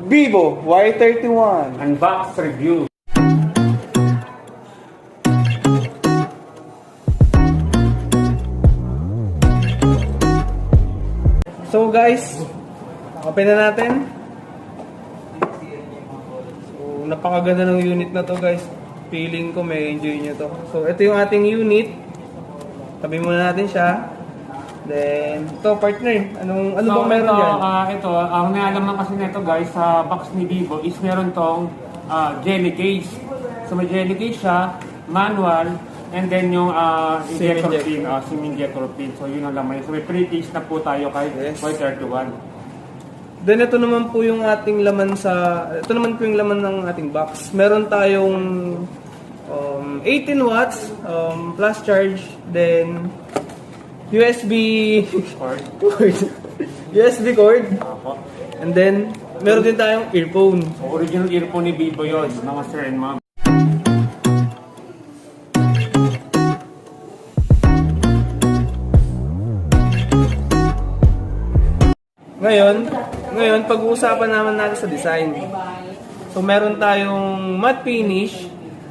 Vivo Y31 Unbox review. So guys, open na natin. So napakaganda ng unit na to guys. Feeling ko may enjoy nyo to. So ito yung ating unit. Tabi muna natin siya. Then, ito partner, ano bang meron dyan? Ito, ang naalaman kasi nito guys sa box ni Vivo is meron tong jelly case. So may jelly case siya, manual, and then yung injector pin, SIM injector pin. So yun ang laman. So may pre-case na po tayo kay Y31. Then ito naman po yung ating laman ito naman po yung laman ng ating box. Meron tayong 18 watts plus charge, then USB cord. USB cord. And then meron din tayong earphone. So, original earphone ni Vivo yun, mga sir and ma'am. Ngayon pag-uusapan naman natin sa design. So meron tayong matte finish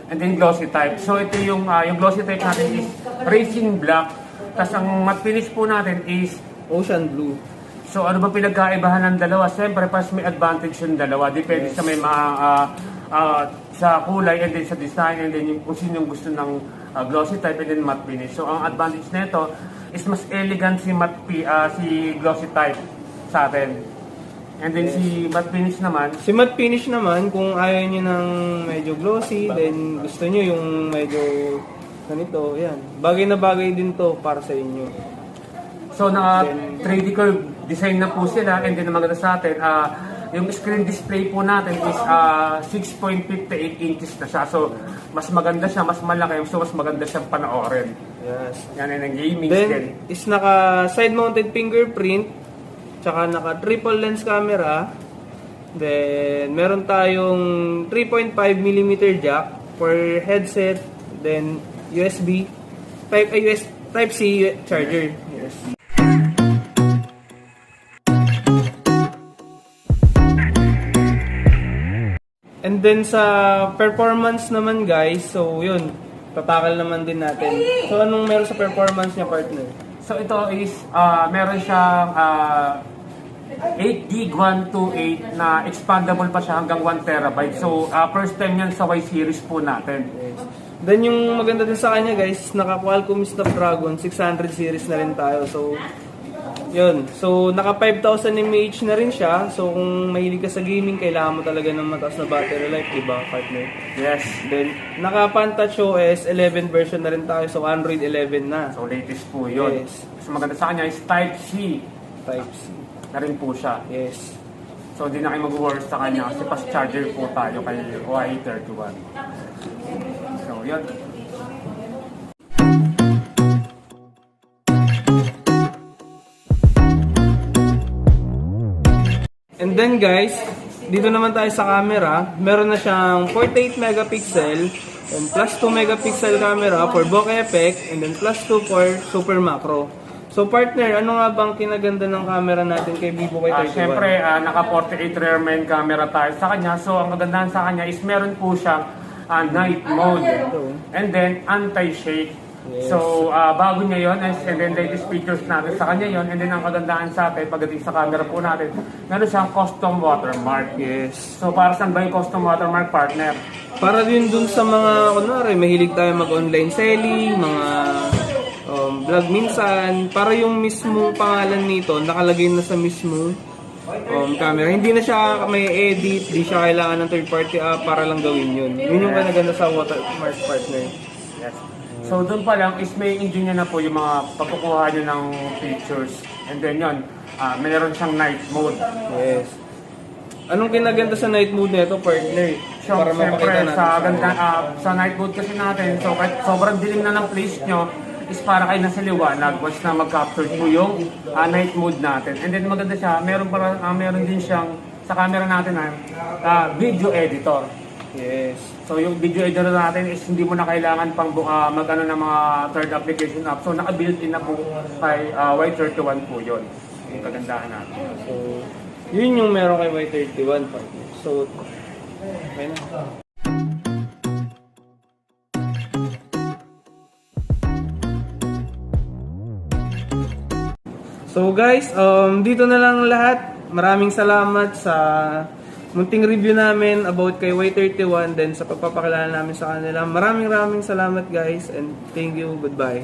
and then glossy type. So ito yung glossy type natin is racing black. Tapos ang matte finish po natin is ocean blue. So ano ba pinagkaibahan ng dalawa? Siyempre pas may advantage yung dalawa. Depende sa may sa kulay and then sa design and then yung kung sino yung gusto ng glossy type and then matte finish. So ang advantage nito is mas elegant si si glossy type sa atin. And then si matte finish naman. Si matte finish naman, kung ayaw niyo ng medyo glossy, then gusto niyo yung medyo ganito, yan. Bagay na bagay din to para sa inyo. So na 3D curve design na po sila and then maganda sa atin, yung screen display po natin is 6.58 inches na siya. So mas maganda siya, mas malaki, so mas maganda siyang panoorin. Yes. Yan ay ng gaming then, din. is naka side mounted fingerprint, tsaka naka triple lens camera. Then meron tayong 3.5mm jack for headset, then USB type C charger. Yes. And then sa performance naman guys, so yun, tatakal naman din natin. So anong meron sa performance niya, partner? So ito is meron siyang 8GB 128 na expandable pa siya hanggang 1TB. So first time yan sa Y series po natin. Yes. Then yung maganda din sa kanya guys, naka Qualcomm Snapdragon 600 series na rin tayo. So yun. So naka 5000 mAh na rin siya. So kung mahilig ka sa gaming, kailangan mo talaga ng mataas na battery life, diba partner? Yes. Then naka PanTouch OS 11 version na rin tayo. So Android 11 na. So latest po yun. Yes. So maganda sa kanya is Type C Type C na rin po siya. Yes. So di na kayo mag-worry sa kanya kasi fast charger po tayo kay Y31. So yun. And then guys, dito naman tayo sa camera. Meron na siyang 48 megapixel and plus 2 megapixel camera for bokeh effect and then plus 2 for super macro. So partner, ano nga bang kinaganda ng camera natin kay Vivo Y31? Siyempre, naka 48 rear main camera tayo sa kanya. So ang kagandahan sa kanya is meron po siyang night mode and then anti-shake. Yes. So bago niya yun and then latest features natin sa kanya yun and then ang kagandahan sa atin pagdating sa camera po natin, meron siyang custom watermark. Yes. So para saan ba yung custom watermark, partner? Para din dun sa mga, kunwari, mahilig tayo mag-online selling, mga vlog minsan, para yung mismong pangalan nito nakalagay na sa mismong camera. Hindi na siya may edit, hindi siya kailangan ng third party app para lang gawin yun. Yun yung kanaganda sa watermark, partner. Yes. So doon pa lang is may engine na po yung mga pagkukuha nyo ng pictures. And then yun, mayroon siyang night mode. Yes. Anong kinaganda sa night mode nito, partner? So, Para mapakita natin sa ganda, sa night mode kasi natin, so kahit sobrang dilim na ng place nyo, is para kayo nasa liwanag once na mag-capture po yung night mode natin. And then maganda siya, meron din siyang sa camera natin video editor. Yes. So yung video editor natin is hindi mo na kailangan pang mag-ano ng mga third application app. So naka-built in na po kay Y31 po yun. Yung kagandahan natin. So, Yun yung meron kay Y31 partner. So, okay na. So guys, dito na lang lahat. Maraming salamat sa munting review namin about kay Y31, then sa pagpapakilala namin sa kanila. Maraming salamat guys, and thank you, goodbye.